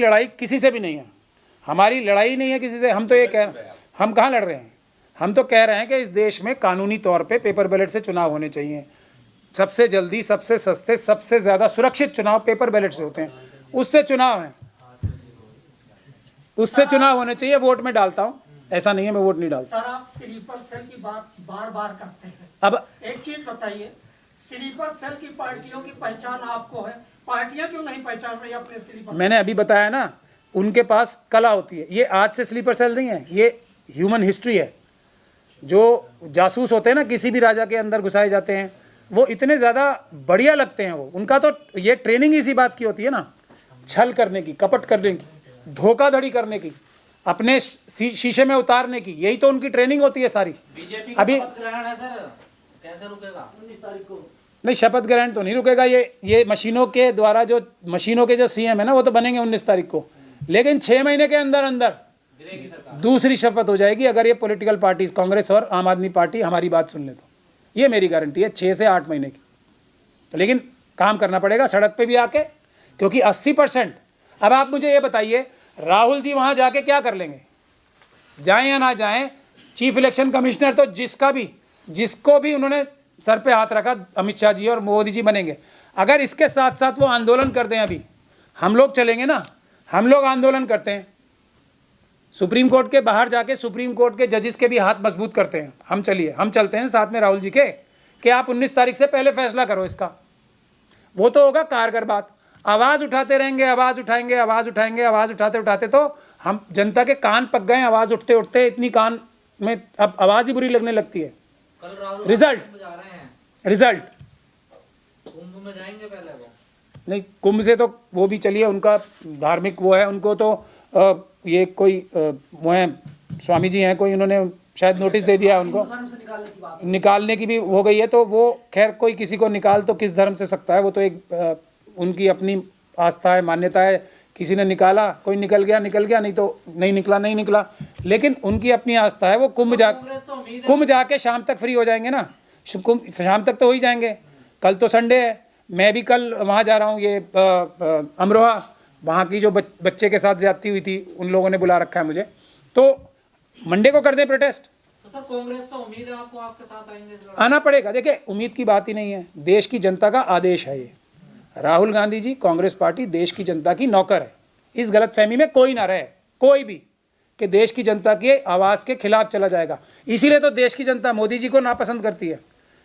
लड़ाई किसी से भी नहीं है, हमारी लड़ाई नहीं है किसी से। हम तो ये हम कहाँ लड़ रहे हैं, हम तो कह रहे हैं कि इस देश में कानूनी तौर पे पेपर बैलेट से चुनाव होने चाहिए। सबसे जल्दी, सबसे सस्ते, सबसे ज़्यादा सुरक्षित चुनाव पेपर बैलेट से होते हैं। उससे चुनाव है, उससे चुनाव होने चाहिए। वोट में डालता हूँ, ऐसा नहीं है मैं वोट नहीं डालता। सर, आप स्लीपर सेल की बात बार बार करते हैं। अब एक चीज बताइए, स्लीपर सेल की पार्टियों की पहचान आपको है, पार्टियां क्यों नहीं पहचान रही अपने स्लीपर? मैंने अभी बताया ना, उनके पास कला होती है। ये आज से स्लीपर सेल नहीं है, ये ह्यूमन हिस्ट्री है। जो जासूस होते हैं ना, किसी भी राजा के अंदर घुसाए जाते हैं, वो इतने ज़्यादा बढ़िया लगते हैं। वो उनका तो ये ट्रेनिंग इसी बात की होती है ना, छल करने की, कपट करने की, धोखाधड़ी करने की, अपने शीशे में उतारने की, यही तो उनकी ट्रेनिंग होती है सारी। बीजेपी अभी शपथ ग्रहण है सर, कैसे रुकेगा 19 तारीख को? नहीं, शपथ ग्रहण तो नहीं रुकेगा। ये मशीनों के द्वारा जो मशीनों के जो सीएम है ना, वो तो बनेंगे 19 तारीख को, लेकिन 6 महीने के अंदर अंदर दूसरी शपथ हो जाएगी अगर ये पॉलिटिकल पार्टीज, कांग्रेस और आम आदमी पार्टी हमारी बात सुन ले तो। ये मेरी गारंटी है, 6 से 8 महीने की। लेकिन काम करना पड़ेगा सड़क पे भी आके, क्योंकि 80%। अब आप मुझे ये बताइए, राहुल जी वहाँ जाके क्या कर लेंगे? जाएं या ना जाएं, चीफ इलेक्शन कमिश्नर तो जिसको भी उन्होंने सर पे हाथ रखा, अमित शाह जी और मोदी जी बनेंगे। अगर इसके साथ साथ वो आंदोलन कर दें, अभी हम लोग चलेंगे ना, हम लोग आंदोलन करते हैं, सुप्रीम कोर्ट के बाहर जाके सुप्रीम कोर्ट के जजेस के भी हाथ मजबूत करते हैं। हम चलते हैं साथ में राहुल जी के, कि आप 19 तारीख से पहले फैसला करो इसका। वो तो होगा कारगर बात। आवाज़ उठाते रहेंगे, आवाज़ उठाएंगे, आवाज़ उठाएंगे, आवाज़ उठाते उठाते तो हम जनता के कान पक गए। आवाज़ उठते उठते इतनी कान में अब आवाज़ ही बुरी लगने लगती है। रिजल्ट कुंभ में जाएंगे पहले वो? नहीं, कुंभ से तो वो भी चलिए, उनका धार्मिक वो है, उनको तो ये कोई वो है, स्वामी जी हैं कोई, उन्होंने शायद नोटिस दे दिया है उनको, निकालने की भी हो गई है। तो वो खैर कोई किसी को निकाल तो किस धर्म से सकता है, वो तो एक उनकी अपनी आस्था है, मान्यता है। किसी ने निकाला, कोई निकल गया, नहीं तो नहीं निकला। लेकिन उनकी अपनी आस्था है। वो कुंभ जाके शाम तक फ्री हो जाएंगे ना, शाम तक तो हो ही जाएंगे। कल तो संडे है, मैं भी कल वहाँ जा रहा हूँ, ये अमरोहा, वहाँ की जो बच्चे के साथ ज्यादती हुई थी, उन लोगों ने बुला रखा है मुझे। तो मंडे को कर दें प्रोटेस्ट। तो सर, कांग्रेस से उम्मीद है आपको आपके साथ आएंगे? आना पड़ेगा। देखिए, उम्मीद की बात ही नहीं है, देश की जनता का आदेश है ये। राहुल गांधी जी, कांग्रेस पार्टी देश की जनता की नौकर है। इस गलतफहमी में कोई ना रहे, कोई भी, कि देश की जनता की आवाज़ के खिलाफ चला जाएगा। इसीलिए तो देश की जनता मोदी जी को नापसंद करती है,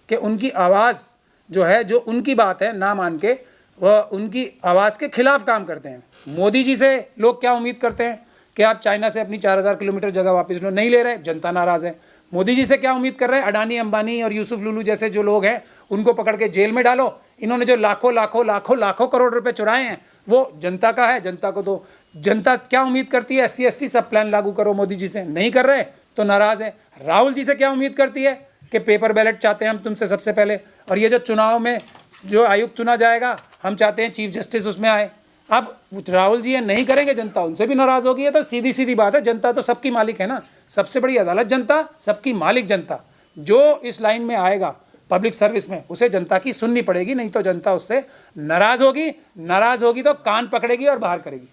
कि उनकी आवाज़ जो है, जो उनकी बात है ना मान के, वह उनकी आवाज़ के खिलाफ काम करते हैं। मोदी जी से लोग क्या उम्मीद करते हैं कि आप चाइना से अपनी 4000 किलोमीटर जगह वापस लो, नहीं ले रहे, जनता नाराज़ है। मोदी जी से क्या उम्मीद कर रहे हैं? अडानी, अंबानी और यूसुफ लुलू जैसे जो लोग हैं, उनको पकड़ के जेल में डालो। इन्होंने जो लाखों करोड़ रुपए चुराए हैं, वो जनता का है, जनता को दो। जनता क्या उम्मीद करती है? SC ST सब प्लान लागू करो मोदी जी से, नहीं कर रहे तो नाराज़ है। राहुल जी से क्या उम्मीद करती है? कि पेपर बैलेट चाहते हैं हम तुमसे सबसे पहले, और ये जो चुनाव में जो आयुक्त चुना जाएगा, हम चाहते हैं चीफ जस्टिस उसमें आए। अब राहुल जी ये नहीं करेंगे, जनता उनसे भी नाराज़ होगी। है तो सीधी बात है, जनता तो सबकी मालिक है ना, सबसे बड़ी अदालत जनता, सबकी मालिक जनता। जो इस लाइन में आएगा पब्लिक सर्विस में, उसे जनता की सुननी पड़ेगी, नहीं तो जनता उससे नाराज़ होगी तो कान पकड़ेगी और बाहर करेगी।